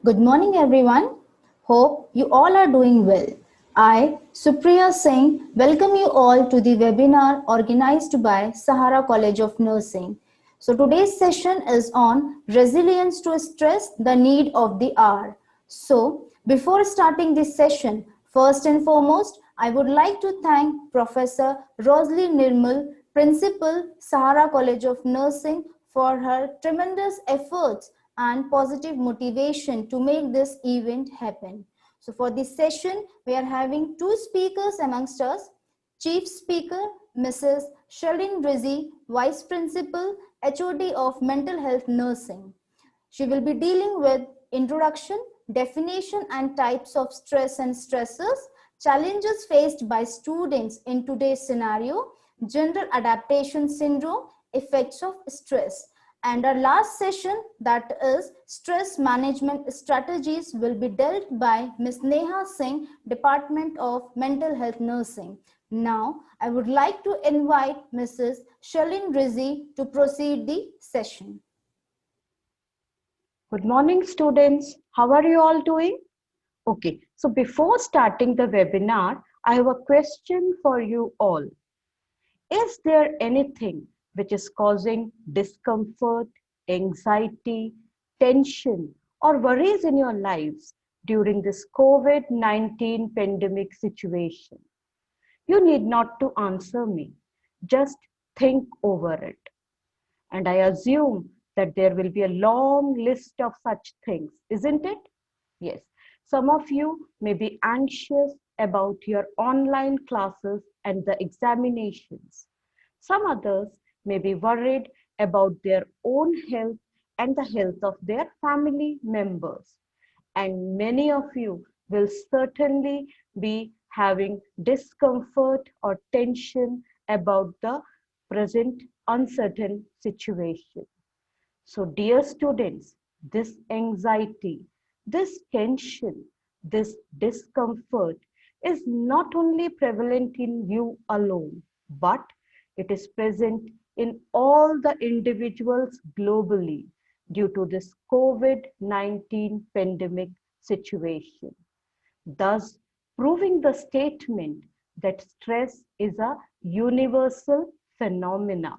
Good morning, everyone. Hope you all are doing well. I, Supriya Singh, welcome you all to the webinar organized by Sahara College of Nursing. So, today's session is on resilience to stress, the need of the hour. So, before starting this session, first and foremost, I would like to thank Professor Rosalie Nirmal, Principal, Sahara College of Nursing, for her tremendous efforts and positive motivation to make this event happen. So for this session, we are having two speakers amongst us. Chief Speaker, Mrs. Shalin Rizzi, Vice Principal, HOD of Mental Health Nursing. She will be dealing with introduction, definition and types of stress and stressors, challenges faced by students in today's scenario, general adaptation syndrome, effects of stress. And our last session, that is stress management strategies, will be dealt by Ms. Neha Singh, Department of Mental Health Nursing. Now, I would like to invite Mrs. Shalin Rizzi to proceed the session. Good morning, students. How are you all doing? Okay, so before starting the webinar, I have a question for you all. Is there anything which is causing discomfort, anxiety, tension, or worries in your lives during this COVID-19 pandemic situation? You need not to answer me. Just think over it. And I assume that there will be a long list of such things, isn't it? Yes. Some of you may be anxious about your online classes and the examinations. Some others may be worried about their own health and the health of their family members. And many of you will certainly be having discomfort or tension about the present uncertain situation. So, dear students, this anxiety, this tension, this discomfort is not only prevalent in you alone, but it is present in all the individuals globally due to this COVID-19 pandemic situation, thus proving the statement that stress is a universal phenomena.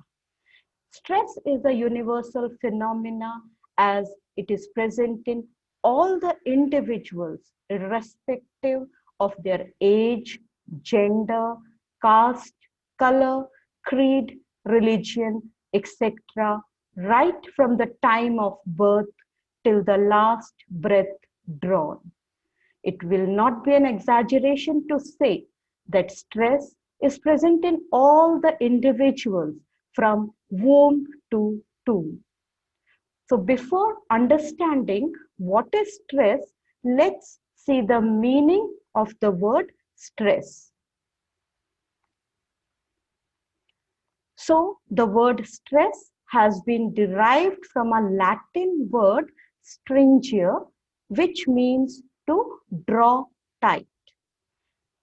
Stress is a universal phenomena as it is present in all the individuals, irrespective of their age, gender, caste, color, creed, religion, etc., right from the time of birth till the last breath drawn. It will not be an exaggeration to say that stress is present in all the individuals from womb to tomb. So before understanding what is stress, let's see the meaning of the word stress. So the word stress has been derived from a Latin word stringere, which means to draw tight.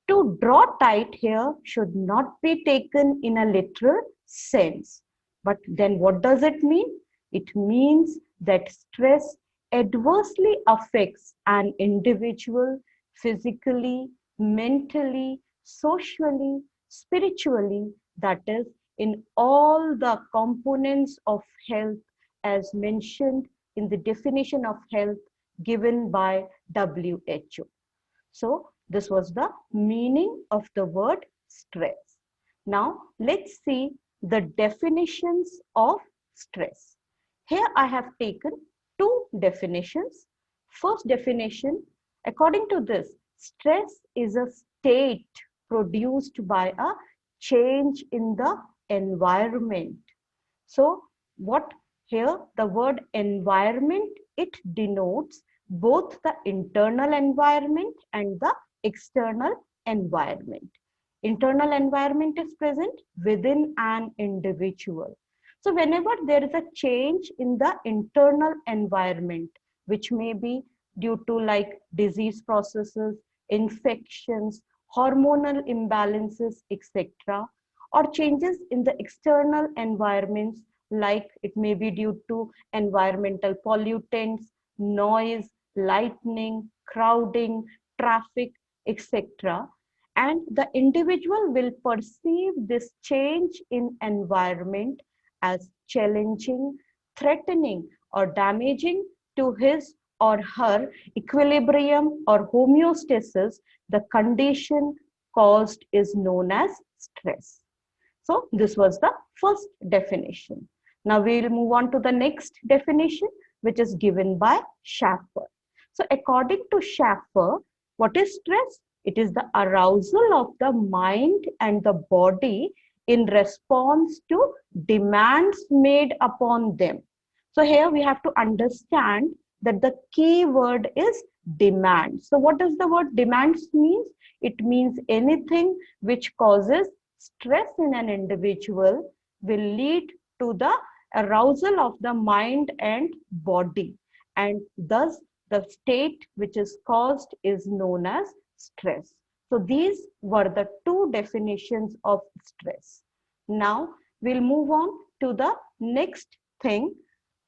To draw tight here should not be taken in a literal sense. But then what does it mean? It means that stress adversely affects an individual physically, mentally, socially, spiritually, that is, in all the components of health as mentioned in the definition of health given by WHO. So this was the meaning of the word stress. Now let's see the definitions of stress. Here I have taken two definitions. First definition, according to this, stress is a state produced by a change in the environment. So what here the word environment, it denotes both the internal environment and the external environment. Internal environment is present within an individual. So whenever there is a change in the internal environment, which may be due to like disease processes, infections, hormonal imbalances, etc., or changes in the external environments, like it may be due to environmental pollutants, noise, lightning, crowding, traffic, etc. And the individual will perceive this change in environment as challenging, threatening, or damaging to his or her equilibrium or homeostasis. The condition caused is known as stress. So this was the first definition. Now we will move on to the next definition, which is given by Schaeffer. So according to Schaeffer, what is stress? It is the arousal of the mind and the body in response to demands made upon them. So here we have to understand that the key word is demand. So what does the word demands means? It means anything which causes stress in an individual will lead to the arousal of the mind and body, and thus the state which is caused is known as stress. So these were the two definitions of stress. Now we'll move on to the next thing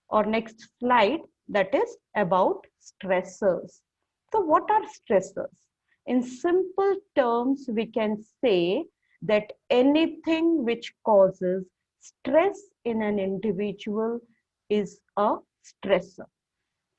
or next slide, that is about stressors. So what are stressors? In simple terms, we can say that anything which causes stress in an individual is a stressor.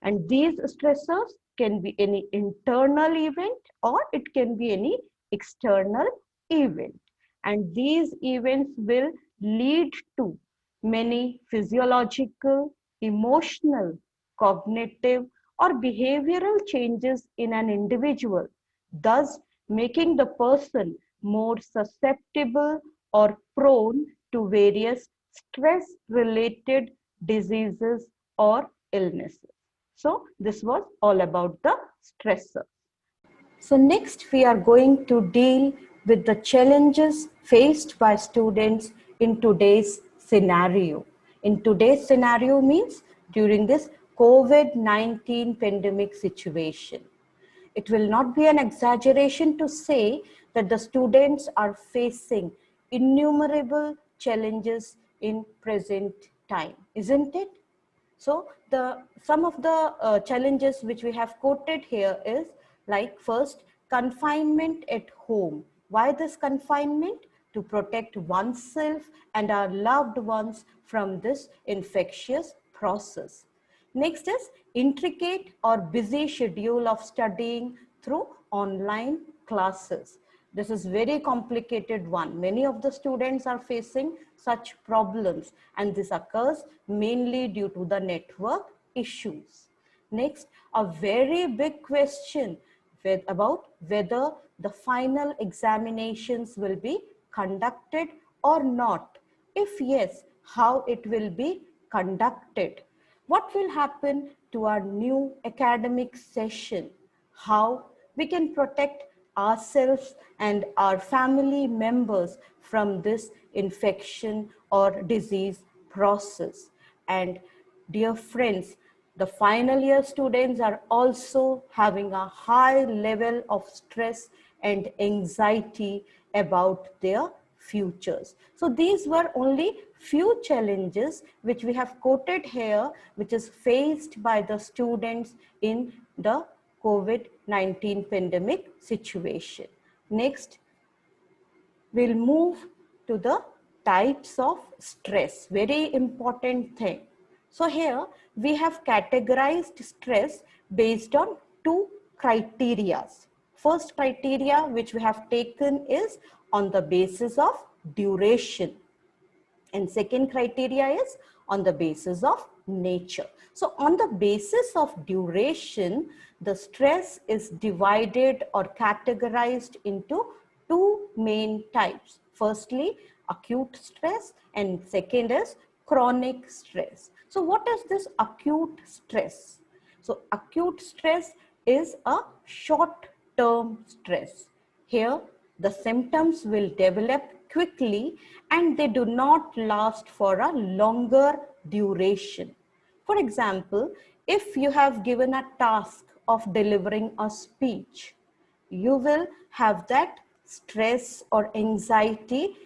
And these stressors can be any internal event or it can be any external event. And these events will lead to many physiological, emotional, cognitive, or behavioral changes in an individual, thus making the person more susceptible or prone to various stress related diseases or illnesses. So this was all about the stressor. So next we are going to deal with the challenges faced by students in today's scenario. In today's scenario means during this COVID-19 pandemic situation. It will not be an exaggeration to say that the students are facing innumerable challenges in present time, isn't it? So some of the challenges which we have quoted here is like first, confinement at home. Why this confinement? To protect oneself and our loved ones from this infectious process. Next is intricate or busy schedule of studying through online classes. This is very complicated one. Many of the students are facing such problems and this occurs mainly due to the network issues. Next, a very big question about whether the final examinations will be conducted or not. If yes, how it will be conducted. What will happen to our new academic session? How we can protect ourselves and our family members from this infection or disease process. And dear friends, the final year students are also having a high level of stress and anxiety about their futures. So these were only few challenges which we have quoted here, which is faced by the students in the COVID-19 pandemic situation. Next, we'll move to the types of stress, very important thing. So here we have categorized stress based on two criteria. First criteria which we have taken is on the basis of duration. And second criteria is on the basis of nature. So on the basis of duration, the stress is divided or categorized into two main types. Firstly, acute stress and second is chronic stress. So what is this acute stress? So acute stress is a short-term stress. Here, the symptoms will develop quickly and they do not last for a longer duration. For example, if you have given a task of delivering a speech, you will have that stress or anxiety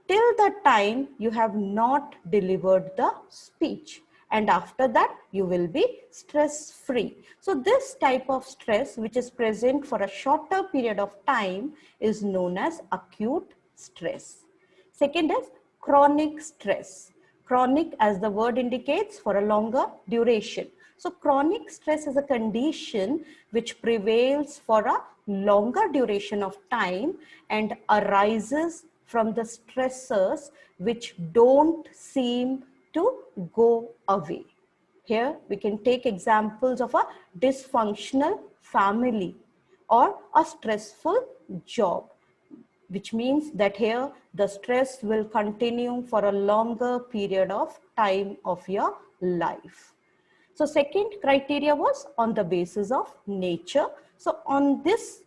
till the time you have not delivered the speech. and after that you will be stress free. So this type of stress which is present for a shorter period of time is known as acute stress. Second is chronic stress. Chronic, as the word indicates, for a longer duration. So chronic stress is a condition which prevails for a longer duration of time and arises from the stressors which don't seem to go away. Here we can take examples of a dysfunctional family or a stressful job, which means that here the stress will continue for a longer period of time of your life. So second criteria was on the basis of nature. So on this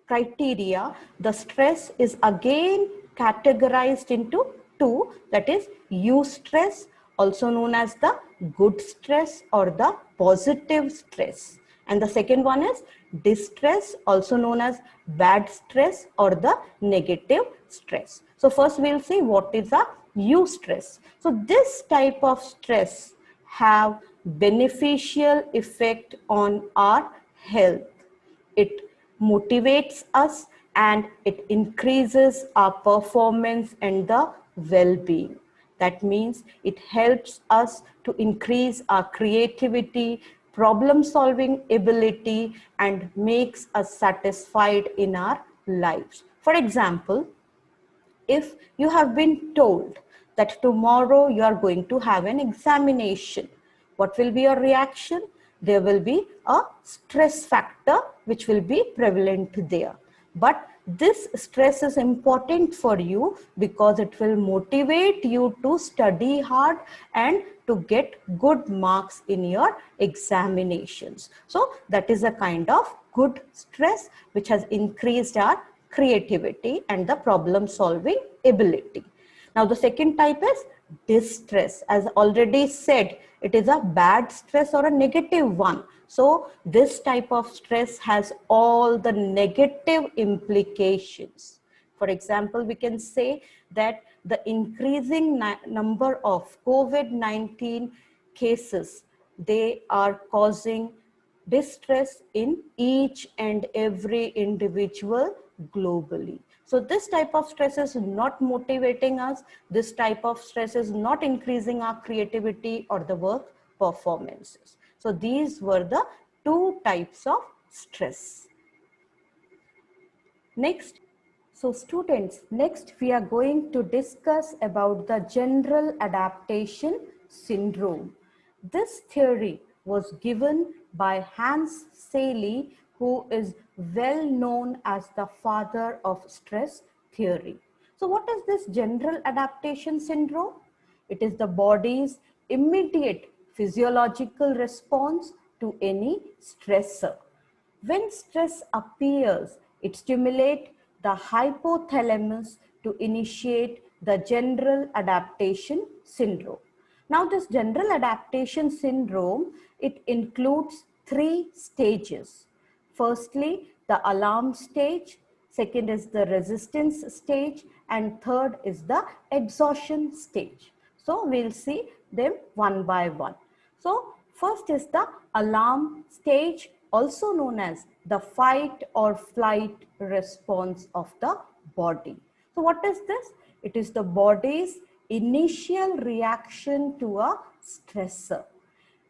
criteria, the stress is again categorized into two, that is eustress, also known as the good stress or the positive stress. And the second one is distress, also known as bad stress or the negative stress. So first we'll see what is a eustress. So this type of stress have beneficial effect on our health. It motivates us and it increases our performance and the well-being. That means it helps us to increase our creativity, problem solving ability, and makes us satisfied in our lives. For example, if you have been told that tomorrow you are going to have an examination, what will be your reaction? There will be a stress factor which will be prevalent there. But this stress is important for you because it will motivate you to study hard and to get good marks in your examinations. So that is a kind of good stress which has increased our creativity and the problem solving ability. Now the second type is distress. As already said, it is a bad stress or a negative one. So this type of stress has all the negative implications. For example, we can say that the increasing number of COVID-19 cases, they are causing distress in each and every individual globally. So this type of stress is not motivating us. This type of stress is not increasing our creativity or the work performances. So these were the two types of stress. Next, so students, next we are going to discuss about the general adaptation syndrome. This theory was given by Hans Selye, who is well known as the father of stress theory. So what is this general adaptation syndrome? It is the body's immediate physiological response to any stressor. When stress appears, it stimulates the hypothalamus to initiate the general adaptation syndrome. Now, this general adaptation syndrome, it includes three stages. Firstly, the alarm stage, second is the resistance stage, and third is the exhaustion stage. So, we'll see them one by one. So, first is the alarm stage, also known as the fight or flight response of the body. So what is this? It is the body's initial reaction to a stressor.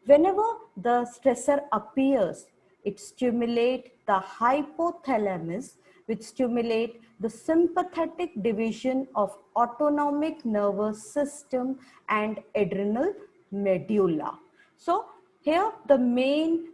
Whenever the stressor appears, it stimulates the hypothalamus, which stimulates the sympathetic division of autonomic nervous system and adrenal medulla. So here the main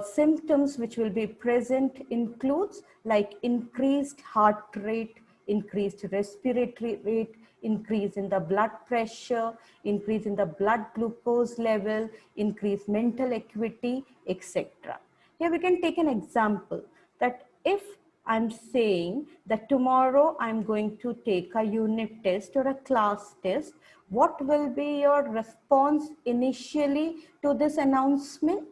symptoms which will be present includes like increased heart rate, increased respiratory rate, increase in the blood pressure, increase in the blood glucose level, increased mental acuity, etc. Here we can take an example that if I'm saying that tomorrow I'm going to take a unit test or a class test, what will be your response initially to this announcement?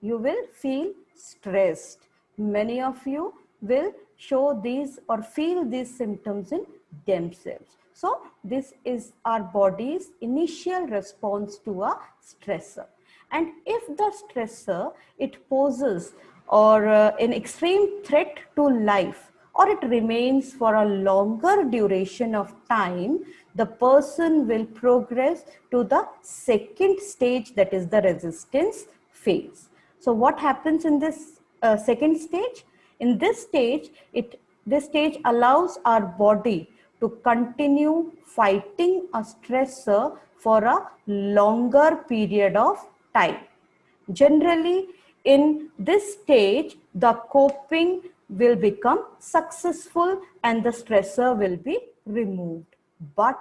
You will feel stressed. Many of you will show these or feel these symptoms in themselves. So this is our body's initial response to a stressor. And if the stressor, it poses or an extreme threat to life, or it remains for a longer duration of time, the person will progress to the second stage, that is the resistance phase. So what happens in this second stage? In this stage allows our body to continue fighting a stressor for a longer period of time. Generally, in this stage, the coping will become successful and the stressor will be removed. But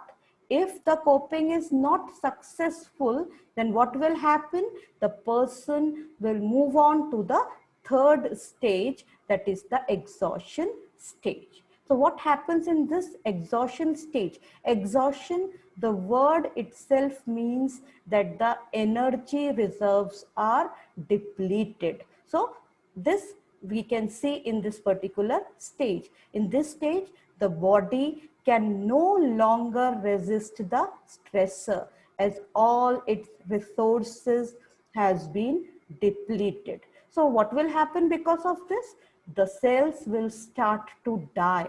if the coping is not successful, then what will happen? The person will move on to the third stage, that is the exhaustion stage. So what happens in this exhaustion stage? Exhaustion, the word itself means that the energy reserves are depleted. So this we can see in this particular stage. In this stage, the body can no longer resist the stressor as all its resources has been depleted. So what will happen because of this? The cells will start to die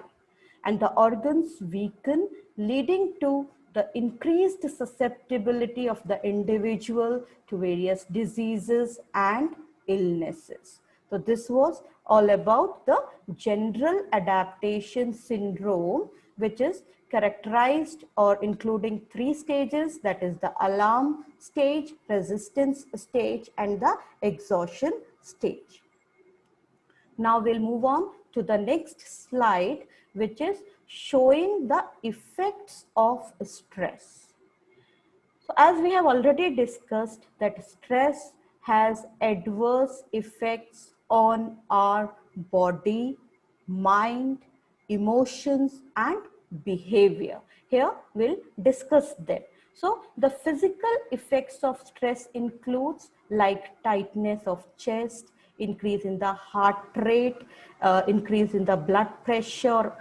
and the organs weaken, leading to the increased susceptibility of the individual to various diseases and illnesses. So this was all about the general adaptation syndrome, which is characterized or including three stages, that is the alarm stage, resistance stage, and the exhaustion stage. Now we'll move on to the next slide, which is showing the effects of stress. So as we have already discussed that stress has adverse effects on our body, mind, emotions and behavior. Here we'll discuss them. So the physical effects of stress includes like tightness of chest, increase in the heart rate, increase in the blood pressure,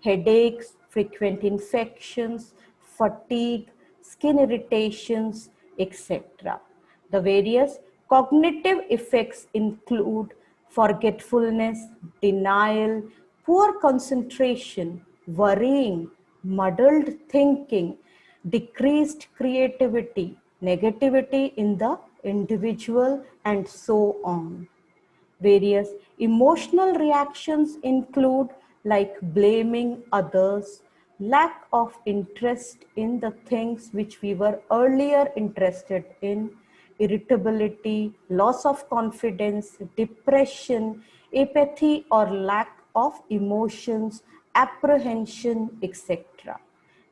headaches, frequent infections, fatigue, skin irritations, etc. The various cognitive effects include forgetfulness, denial, poor concentration, worrying, muddled thinking, decreased creativity, negativity in the individual, and so on. Various emotional reactions include like blaming others, lack of interest in the things which we were earlier interested in, irritability, loss of confidence, depression, apathy or lack of emotions, apprehension, etc.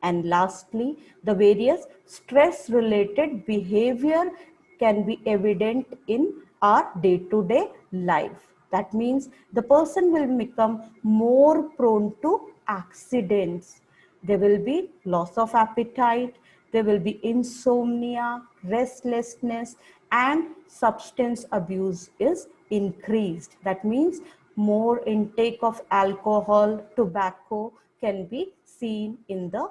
And lastly, the various stress-related behavior can be evident in our day-to-day life. That means the person will become more prone to accidents. There will be loss of appetite, there will be insomnia, restlessness, and substance abuse is increased. That means more intake of alcohol, tobacco can be seen in the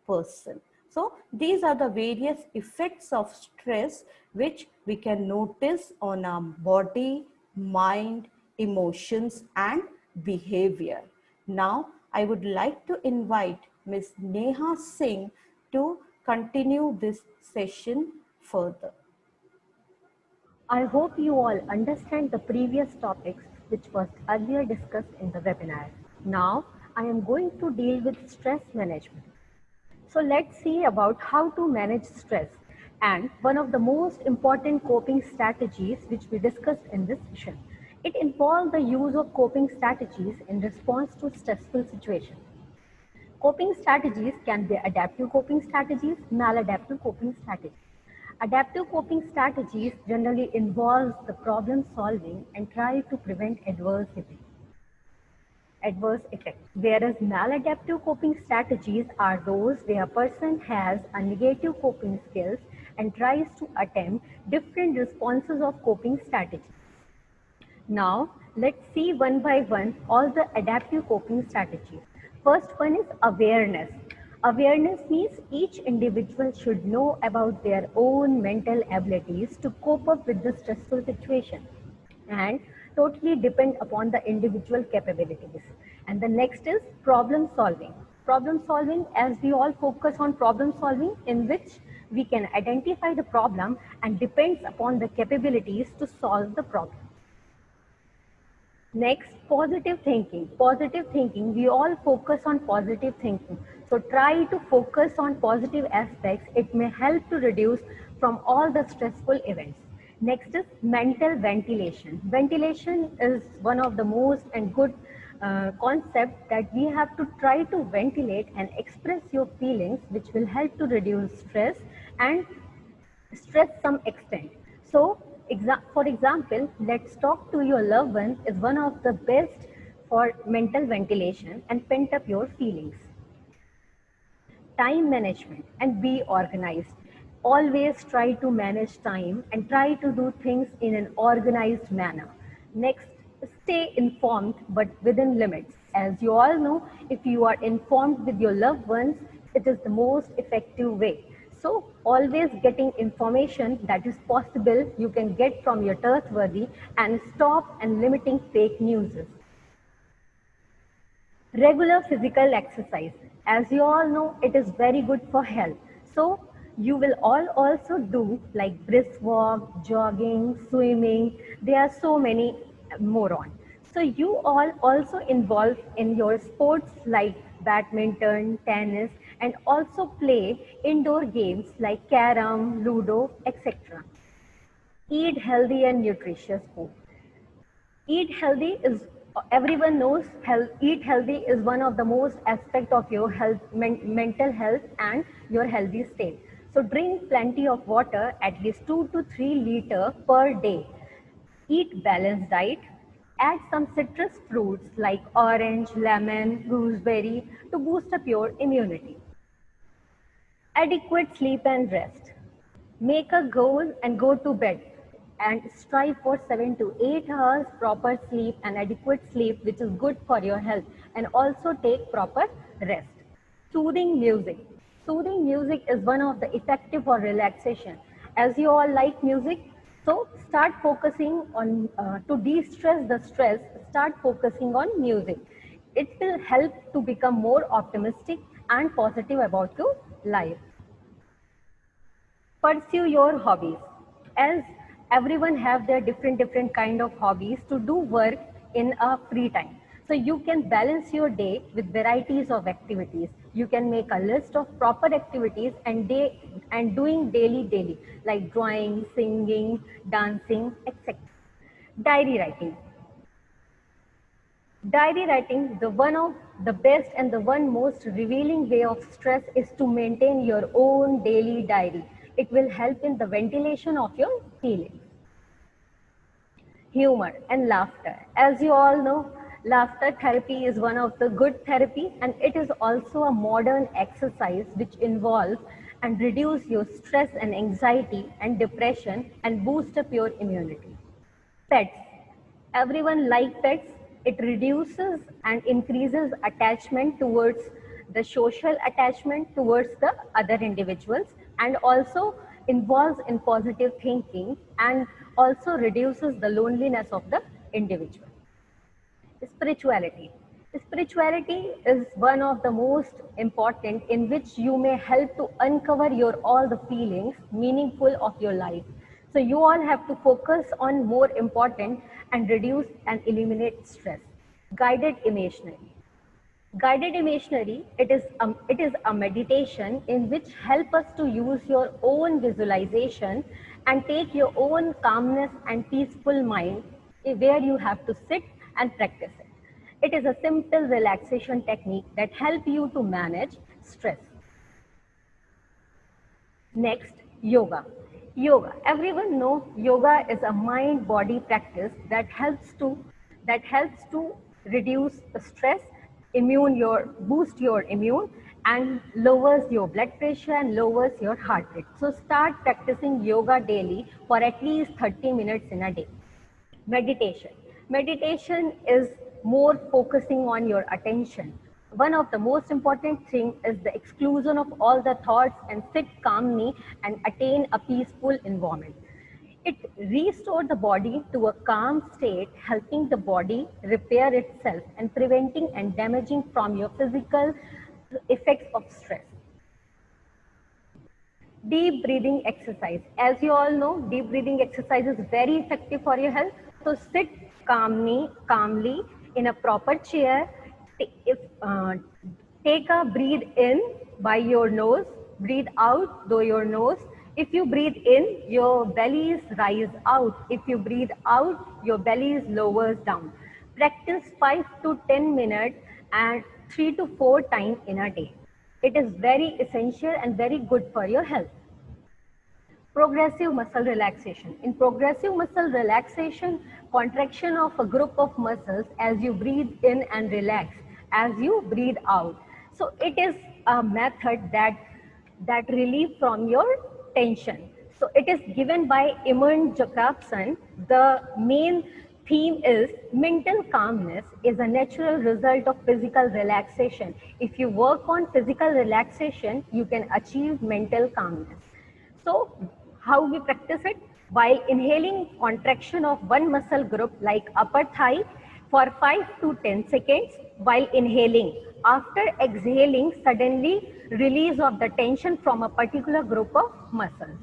person. So these are the various effects of stress which we can notice on our body, mind, emotions and behavior. Now I would like to invite Ms. Neha Singh to continue this session further. I hope you all understand the previous topics which was earlier discussed in the webinar. Now, I am going to deal with stress management. So let's see about how to manage stress and one of the most important coping strategies which we discussed in this session. It involves the use of coping strategies in response to stressful situations. Coping strategies can be adaptive coping strategies, maladaptive coping strategies. Adaptive coping strategies generally involves the problem solving and try to prevent adverse effects. Whereas maladaptive coping strategies are those where a person has a negative coping skills and tries to attempt different responses of coping strategies. Now, let's see one by one all the adaptive coping strategies. First one is awareness. Awareness means each individual should know about their own mental abilities to cope up with the stressful situation and totally depend upon the individual capabilities. And the next is problem solving. Problem solving, as we all focus on problem solving, in which we can identify the problem and depends upon the capabilities to solve the problem. Next, positive thinking. Positive thinking, we all focus on positive thinking. So try to focus on positive aspects. It may help to reduce from all the stressful events. Next is mental ventilation. Ventilation is one of the most and good concept that we have to try to ventilate and express your feelings, which will help to reduce stress and stress some extent. So, for example, let's talk to your loved one is one of the best for mental ventilation and pent up your feelings. Time management and be organized. Always try to manage time and try to do things in an organized manner. Next, stay informed but within limits. As you all know, if you are informed with your loved ones, it is the most effective way. So always getting information that is possible you can get from your trustworthy and stop and limiting fake news. Regular physical exercise. As you all know, it is very good for health. So you will all also do like brisk walk, jogging, swimming. There are so many more on. So you all also involve in your sports like badminton, tennis, and also play indoor games like carom, ludo, etc. Eat healthy and nutritious food. Eat healthy is, everyone knows eat healthy is one of the most aspect of your health, mental health and your healthy state. So drink plenty of water, at least 2 to 3 liter per day. Eat balanced diet. Add some citrus fruits like orange, lemon, gooseberry to boost up your immunity. Adequate sleep and rest. Make a goal and go to bed and strive for 7 to 8 hours proper sleep and adequate sleep, which is good for your health, and also take proper rest. Soothing music. Soothing music is one of the effective for relaxation. As you all like music, so start focusing on to de-stress the stress, start focusing on music. It will help to become more optimistic and positive about your life. Pursue your hobbies. As everyone have their different kind of hobbies to do work in a free time. So you can balance your day with varieties of activities. You can make a list of proper activities and doing daily like drawing, singing, dancing, etc. Diary writing. Diary writing, the one of the best and the one most revealing way of stress is to maintain your own daily diary. It will help in the ventilation of your feelings. Humor and laughter. As you all know, laughter therapy is one of the good therapy, and it is also a modern exercise which involves and reduce your stress and anxiety and depression and boost up your immunity. Pets. Everyone like pets. It reduces and increases attachment towards the social attachment towards the other individuals, and also involves in positive thinking and also reduces the loneliness of the individual. Spirituality. Spirituality is one of the most important in which you may help to uncover your all the feelings meaningful of your life. So you all have to focus on more important and reduce and eliminate stress. Guided imaginary. Guided imaginary, it is a meditation in which help us to use your own visualization and take your own calmness and peaceful mind where you have to sit and practice it. It is a simple relaxation technique that help you to manage stress. Next, yoga. Yoga. Everyone know yoga is a mind-body practice that helps to reduce stress, boost your immune, and lowers your blood pressure and lowers your heart rate. So start practicing yoga daily for at least 30 minutes in a day. Meditation. Meditation is more focusing on your attention. one of the most important thing is the exclusion of all the thoughts and sit calmly and attain a peaceful environment. It restores the body to a calm state, helping the body repair itself and preventing and damaging from your physical effects of stress. Deep breathing exercise. As you all know, deep breathing exercise is very effective for your health. So sit calmly in a proper chair. If take a breathe in by your nose, breathe out through your nose. If you breathe in, your belly is rise out. If you breathe out, your belly is lowers down. Practice 5 to 10 minutes and 3 to 4 times in a day. It is very essential and very good for your health. Progressive muscle relaxation. In progressive muscle relaxation, contraction of a group of muscles as you breathe in and relax, as you breathe out. So it is a method that relieve from your tension. So it is given by Eamon Jacobson. The main theme is mental calmness is a natural result of physical relaxation. If you work on physical relaxation, you can achieve mental calmness. So how we practice it? While inhaling contraction of one muscle group like upper thigh for 5 to 10 seconds while inhaling. After exhaling, suddenly release of the tension from a particular group of muscles.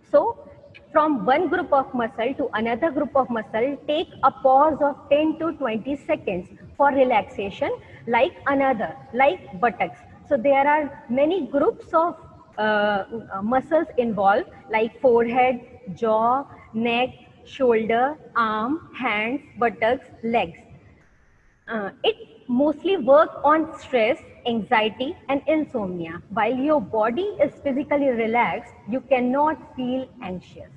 So from one group of muscle to another group of muscle, take a pause of 10 to 20 seconds for relaxation like buttocks. So there are many groups of muscles involved like forehead, jaw, neck, shoulder, arm, hands, buttocks, legs. It mostly work on stress, anxiety and insomnia. While your body is physically relaxed, you cannot feel anxious.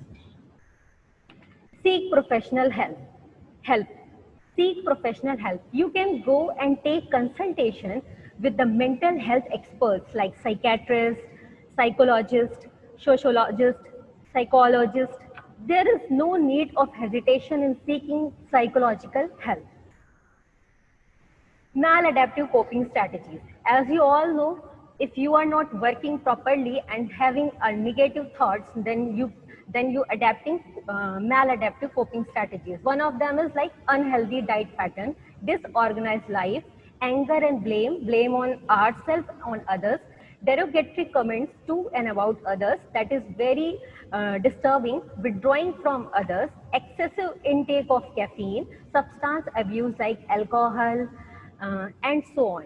Seek professional help. Seek professional help. You can go and take consultation with the mental health experts like psychiatrists, psychologists, sociologists, psychologists. There is no need of hesitation in seeking psychological help. Maladaptive coping strategies. As you all know, if you are not working properly and having a negative thoughts, then you adapting maladaptive coping strategies. One of them is like unhealthy diet pattern, disorganized life, anger and blame on ourselves, on others, derogatory comments to and about others, that is very disturbing, withdrawing from others, excessive intake of caffeine, substance abuse like alcohol, and so on.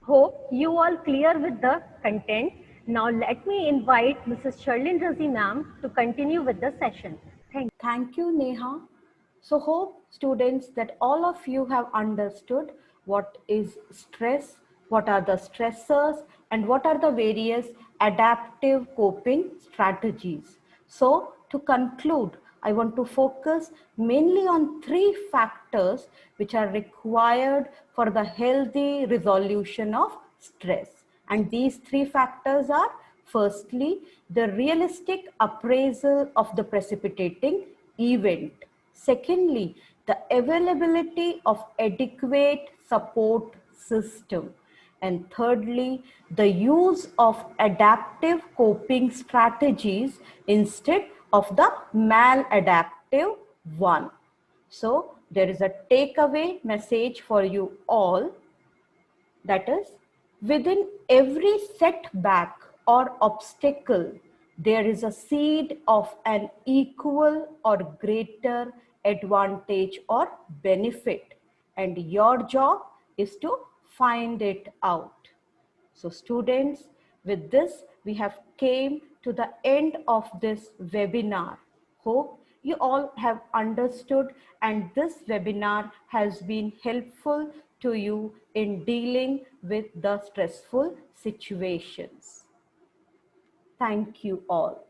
Hope you all clear with the content. Now let me invite Mrs. Sharlin Razi ma'am to continue with the session. Thank you, Neha. So hope students that all of you have understood what is stress, what are the stressors, and what are the various adaptive coping strategies. So to conclude, I want to focus mainly on 3 factors which are required for the healthy resolution of stress. And these 3 factors are: firstly, the realistic appraisal of the precipitating event. Secondly, the availability of adequate support system. And thirdly, the use of adaptive coping strategies instead of the maladaptive one. So there is a takeaway message for you all, that is, within every setback or obstacle, there is a seed of an equal or greater advantage or benefit, and your job is to find it out. So students, with this, we have came to the end of this webinar. Hope you all have understood and this webinar has been helpful to you in dealing with the stressful situations. Thank you all.